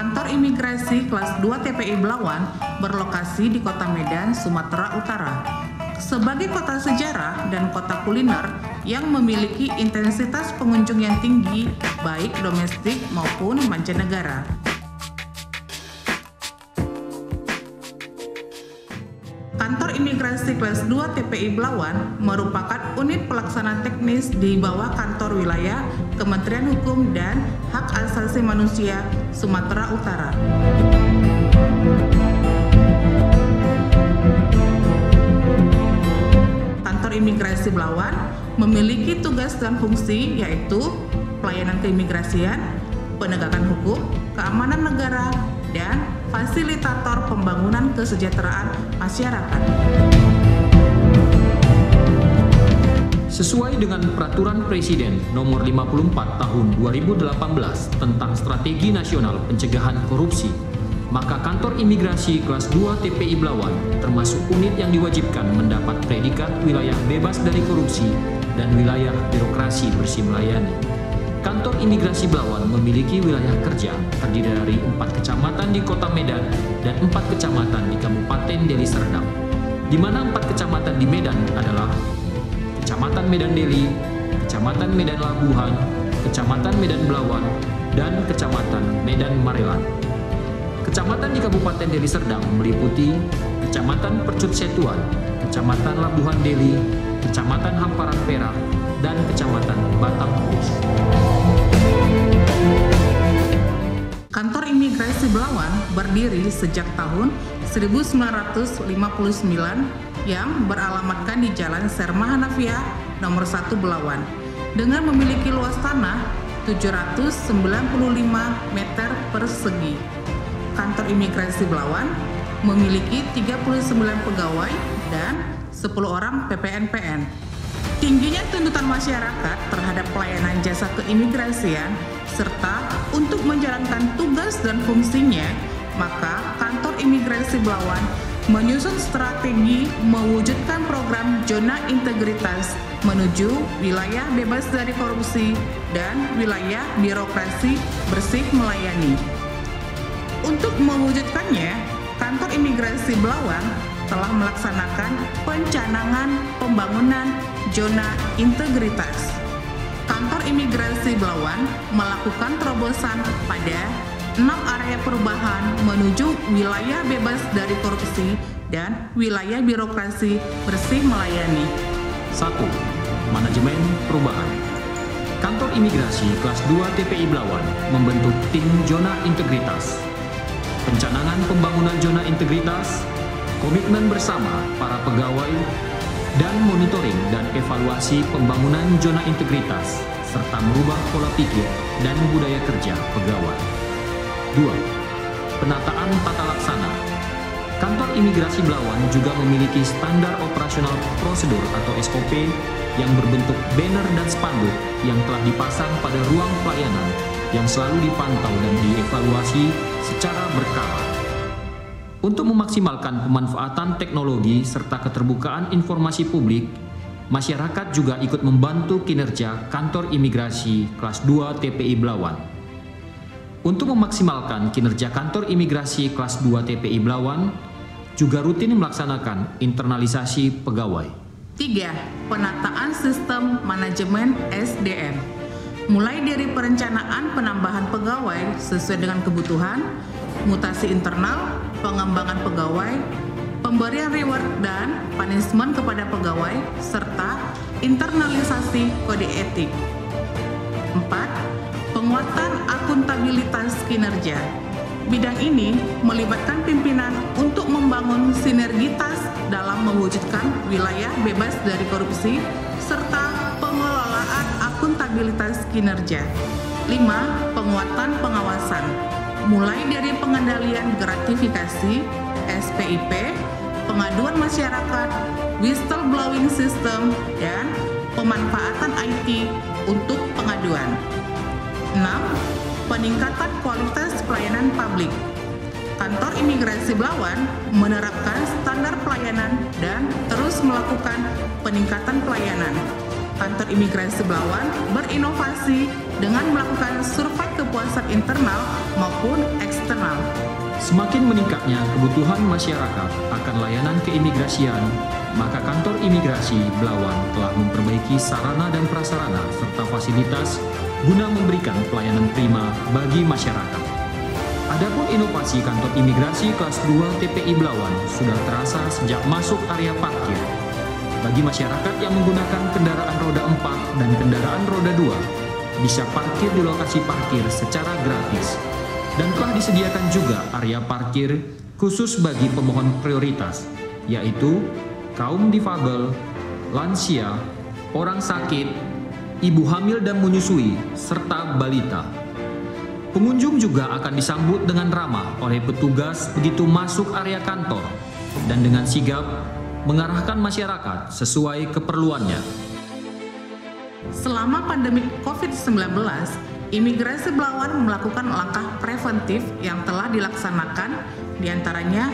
Kantor Imigrasi Kelas 2 TPI Belawan berlokasi di Kota Medan, Sumatera Utara. Sebagai kota sejarah dan kota kuliner yang memiliki intensitas pengunjung yang tinggi, baik domestik maupun mancanegara. Kantor Imigrasi Kelas 2 TPI Belawan merupakan unit pelaksana teknis di bawah Kantor Wilayah Kementerian Hukum dan Hak Asasi Manusia Sumatera Utara. Kantor Imigrasi Belawan memiliki tugas dan fungsi yaitu pelayanan keimigrasian, penegakan hukum, keamanan negara, dan fasilitator pembangunan kesejahteraan masyarakat. Sesuai dengan Peraturan Presiden Nomor 54 Tahun 2018 tentang Strategi Nasional Pencegahan Korupsi, maka Kantor Imigrasi Kelas 2 TPI Belawan termasuk unit yang diwajibkan mendapat predikat wilayah bebas dari korupsi dan wilayah birokrasi bersih melayani. Kantor Imigrasi Belawan memiliki wilayah kerja terdiri dari 4 kecamatan di Kota Medan dan 4 kecamatan di Kabupaten Deli Serdang, di mana 4 kecamatan di Medan adalah Kecamatan Medan Deli, Kecamatan Medan Labuhan, Kecamatan Medan Belawan, dan Kecamatan Medan Marelan. Kecamatan di Kabupaten Deli Serdang meliputi Kecamatan Percut Setuan, Kecamatan Labuhan Deli, Kecamatan Hamparan Perak, dan Kecamatan Batang Pus. Kantor Imigrasi Belawan berdiri sejak tahun 1959 yang beralamatkan di Jalan Serma Hanafiah nomor 1 Belawan dengan memiliki luas tanah 795 meter persegi. Kantor Imigrasi Belawan memiliki 39 pegawai dan 10 orang PPNPN. Tingginya tuntutan masyarakat terhadap pelayanan jasa keimigrasian serta untuk menjalankan tugas dan fungsinya, maka Kantor Imigrasi Belawan menyusun strategi mewujudkan program zona integritas menuju wilayah bebas dari korupsi dan wilayah birokrasi bersih melayani. Untuk mewujudkannya, Kantor Imigrasi Belawan telah melaksanakan pencanangan pembangunan zona integritas. Kantor Imigrasi Belawan melakukan terobosan pada 6 area perubahan menuju wilayah bebas dari korupsi dan wilayah birokrasi bersih melayani. 1. Manajemen perubahan. Kantor Imigrasi Kelas 2 TPI Belawan membentuk tim zona integritas. Pencanangan pembangunan zona integritas, komitmen bersama para pegawai, dan monitoring dan evaluasi pembangunan zona integritas, serta merubah pola pikir dan budaya kerja pegawai. 2. Penataan tata laksana. Kantor Imigrasi Belawan juga memiliki standar operasional prosedur atau SOP yang berbentuk banner dan spanduk yang telah dipasang pada ruang pelayanan yang selalu dipantau dan dievaluasi secara berkala. Untuk memaksimalkan pemanfaatan teknologi serta keterbukaan informasi publik, masyarakat juga ikut membantu kinerja Kantor Imigrasi Kelas 2 TPI Belawan. Untuk memaksimalkan kinerja Kantor Imigrasi Kelas 2 TPI Belawan, juga rutin melaksanakan internalisasi pegawai. 3. Penataan sistem manajemen SDM. Mulai dari perencanaan penambahan pegawai sesuai dengan kebutuhan, mutasi internal, pengembangan pegawai, pemberian reward dan punishment kepada pegawai, serta internalisasi kode etik. 4. Penguatan akuntabilitas kinerja. Bidang ini melibatkan pimpinan untuk membangun sinergitas dalam mewujudkan wilayah bebas dari korupsi, serta pengelolaan akuntabilitas kinerja. 5. Penguatan pengawasan. Mulai dari pengendalian gratifikasi, SPIP, pengaduan masyarakat, whistleblowing system, dan pemanfaatan IT untuk pengaduan. 6. Peningkatan kualitas pelayanan publik. Kantor Imigrasi Belawan menerapkan standar pelayanan dan terus melakukan peningkatan pelayanan. Kantor Imigrasi Belawan berinovasi dengan melakukan survei kepuasan internal maupun eksternal eksternal. Semakin meningkatnya kebutuhan masyarakat akan layanan keimigrasian, maka kantor imigrasi Belawan telah memperbaiki sarana dan prasarana serta fasilitas guna memberikan pelayanan prima bagi masyarakat. Adapun inovasi kantor imigrasi kelas 2 TPI Belawan sudah terasa sejak masuk area parkir. Bagi masyarakat yang menggunakan kendaraan roda 4 dan kendaraan roda 2, bisa parkir di lokasi parkir secara gratis. Dan telah disediakan juga area parkir khusus bagi pemohon prioritas, yaitu kaum difabel, lansia, orang sakit, ibu hamil dan menyusui, serta balita. Pengunjung juga akan disambut dengan ramah oleh petugas begitu masuk area kantor dan dengan sigap mengarahkan masyarakat sesuai keperluannya. Selama pandemi COVID-19, Imigrasi Belawan melakukan langkah preventif yang telah dilaksanakan, diantaranya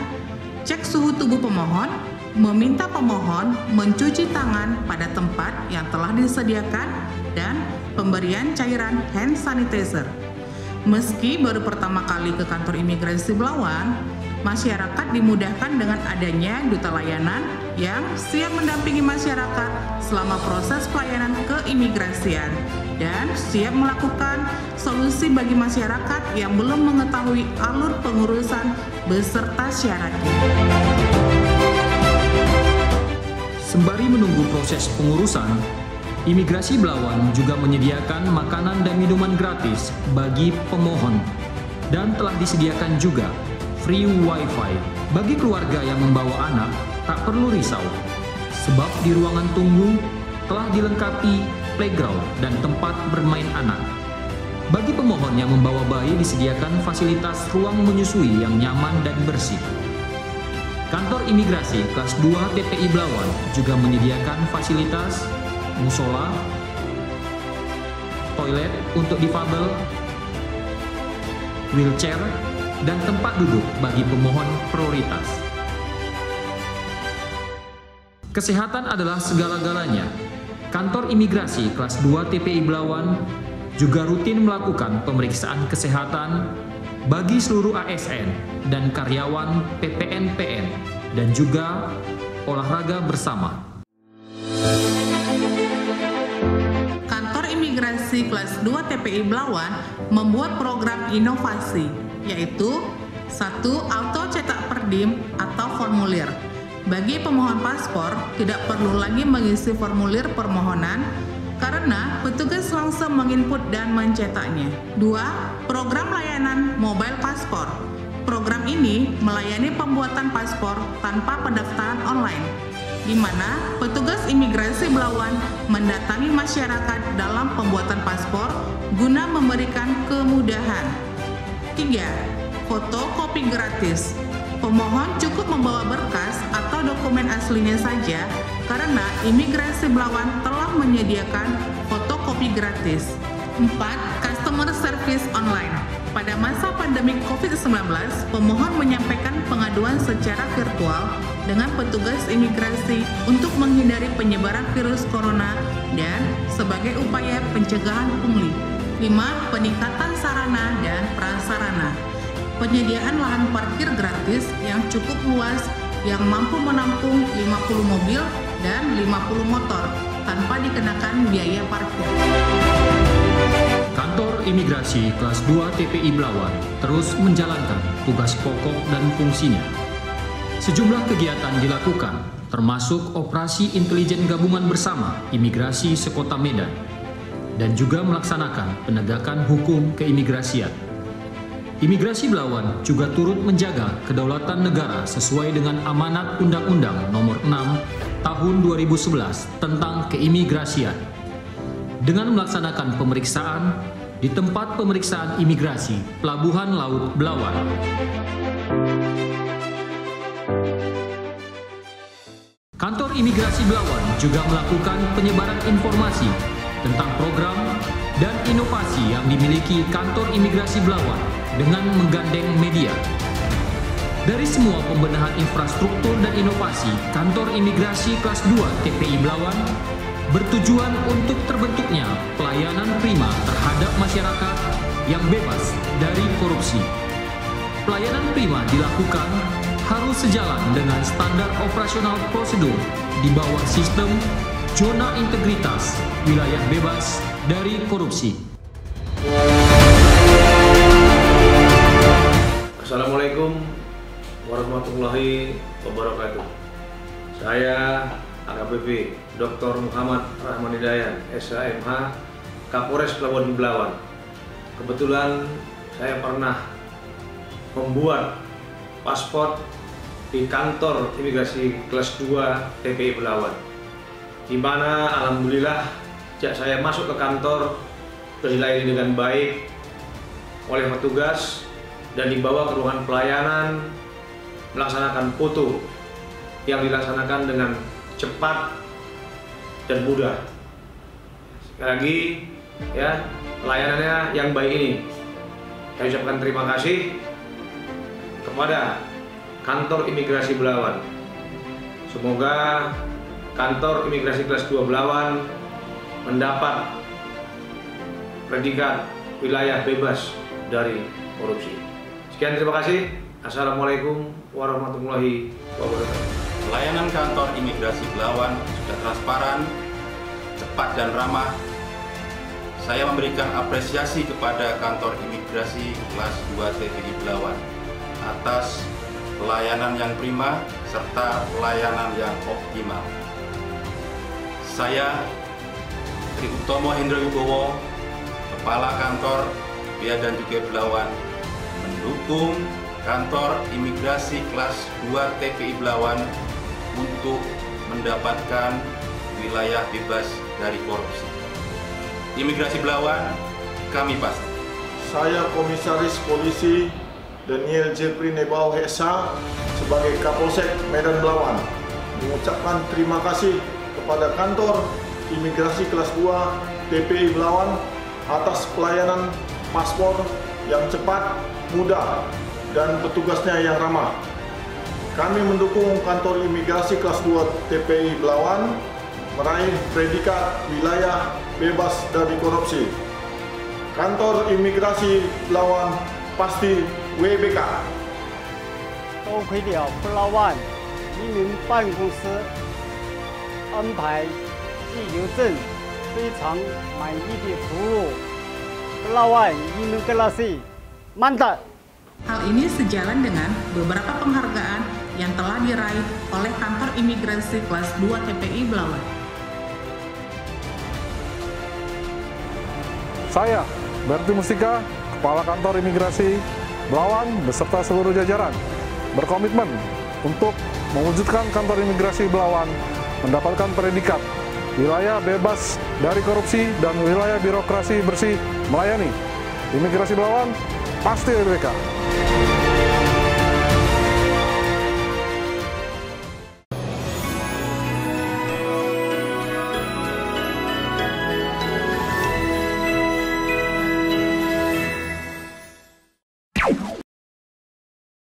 cek suhu tubuh pemohon, meminta pemohon mencuci tangan pada tempat yang telah disediakan, dan pemberian cairan hand sanitizer. Meski baru pertama kali ke kantor imigrasi Belawan, masyarakat dimudahkan dengan adanya duta layanan yang siap mendampingi masyarakat selama proses pelayanan keimigrasian dan siap melakukan solusi bagi masyarakat yang belum mengetahui alur pengurusan beserta syaratnya. Sembari menunggu proses pengurusan, Imigrasi Belawan juga menyediakan makanan dan minuman gratis bagi pemohon dan telah disediakan juga free wifi bagi keluarga yang membawa anak. Tak perlu risau, sebab di ruangan tunggu telah dilengkapi playground dan tempat bermain anak. Bagi pemohon yang membawa bayi disediakan fasilitas ruang menyusui yang nyaman dan bersih. Kantor imigrasi kelas 2 TPI Belawan juga menyediakan fasilitas musola, toilet untuk difabel, wheelchair, dan tempat duduk bagi pemohon prioritas. Kesehatan adalah segala-galanya. Kantor imigrasi kelas 2 TPI Belawan juga rutin melakukan pemeriksaan kesehatan bagi seluruh ASN dan karyawan PPNPN dan juga olahraga bersama. Kantor imigrasi kelas 2 TPI Belawan membuat program inovasi, yaitu 1. Auto cetak perdim atau formulir. Bagi pemohon paspor, tidak perlu lagi mengisi formulir permohonan karena petugas langsung menginput dan mencetaknya. 2. Program layanan mobile paspor. Program ini melayani pembuatan paspor tanpa pendaftaran online, di mana petugas imigrasi Belawan mendatangi masyarakat dalam pembuatan paspor guna memberikan kemudahan. 3. Fotokopi gratis. Pemohon cukup membawa berkas atau dokumen aslinya saja karena imigrasi Belawan telah menyediakan fotokopi gratis. 4. Customer service online. Pada masa pandemi COVID-19, pemohon menyampaikan pengaduan secara virtual dengan petugas imigrasi untuk menghindari penyebaran virus corona dan sebagai upaya pencegahan pungli. 5. Peningkatan sarana dan prasarana. Penyediaan lahan parkir gratis yang cukup luas yang mampu menampung 50 mobil dan 50 motor tanpa dikenakan biaya parkir. Kantor imigrasi kelas 2 TPI Belawan terus menjalankan tugas pokok dan fungsinya. Sejumlah kegiatan dilakukan, termasuk operasi intelijen gabungan bersama imigrasi sekota Medan, dan juga melaksanakan penegakan hukum keimigrasian. Imigrasi Belawan juga turut menjaga kedaulatan negara sesuai dengan amanat Undang-Undang Nomor 6 Tahun 2011 tentang keimigrasian, dengan melaksanakan pemeriksaan di tempat pemeriksaan imigrasi Pelabuhan Laut Belawan. Kantor imigrasi Belawan juga melakukan penyebaran informasi tentang program dan inovasi yang dimiliki kantor imigrasi Belawan dengan menggandeng media. Dari semua pembenahan infrastruktur dan inovasi, kantor imigrasi kelas 2 TPI Belawan bertujuan untuk terbentuknya pelayanan prima terhadap masyarakat yang bebas dari korupsi. Pelayanan prima dilakukan harus sejalan dengan standar operasional prosedur di bawah sistem zona integritas wilayah bebas dari korupsi. Assalamualaikum warahmatullahi wabarakatuh. Saya AKBP Dr. Muhammad Rahman Hidayat, SHMH, Kapolres Pelabuhan Belawan. Kebetulan saya pernah membuat paspor di kantor imigrasi kelas 2 TPI Belawan, di mana alhamdulillah sejak saya masuk ke kantor dilayani dengan baik oleh petugas dan dibawa ke ruangan pelayanan, melaksanakan foto yang dilaksanakan dengan cepat dan mudah. Sekali lagi ya, pelayanannya yang baik ini saya ucapkan terima kasih kepada kantor imigrasi Belawan. Semoga kantor imigrasi kelas 2 Belawan mendapat predikat wilayah bebas dari korupsi. Sekian, terima kasih. Assalamualaikum warahmatullahi wabarakatuh. Pelayanan kantor imigrasi Belawan sudah transparan, cepat dan ramah. Saya memberikan apresiasi kepada kantor imigrasi kelas 2 TPI Belawan atas pelayanan yang prima serta pelayanan yang optimal. Saya Tri Utomo Hendra Wibowo, Kepala Kantor Bea dan Cukai Belawan, mendukung kantor imigrasi kelas 2 TPI Belawan untuk mendapatkan wilayah bebas dari korupsi. Imigrasi Belawan, kami pasti. Saya Komisaris Polisi Daniel Jeffrey Nebau Hesa sebagai Kapolsek Medan Belawan mengucapkan terima kasih kepada kantor imigrasi kelas 2 TPI Belawan atas pelayanan paspor yang cepat, mudah, dan petugasnya yang ramah. Kami mendukung kantor imigrasi kelas 2 TPI Belawan meraih predikat wilayah bebas dari korupsi. Kantor imigrasi Belawan pasti WBK. 多亏了Belawan 移民办公室安排居留证非常满意的服务。Belawan imigrasi mantap. Hal ini sejalan dengan beberapa penghargaan yang telah diraih oleh kantor imigrasi kelas 2 TPI Belawan. Saya, Berti Mustika, Kepala Kantor Imigrasi Belawan beserta seluruh jajaran, berkomitmen untuk mewujudkan kantor imigrasi Belawan mendapatkan predikat wilayah bebas dari korupsi dan wilayah birokrasi bersih melayani. Imigrasi Belawan pasti WBK.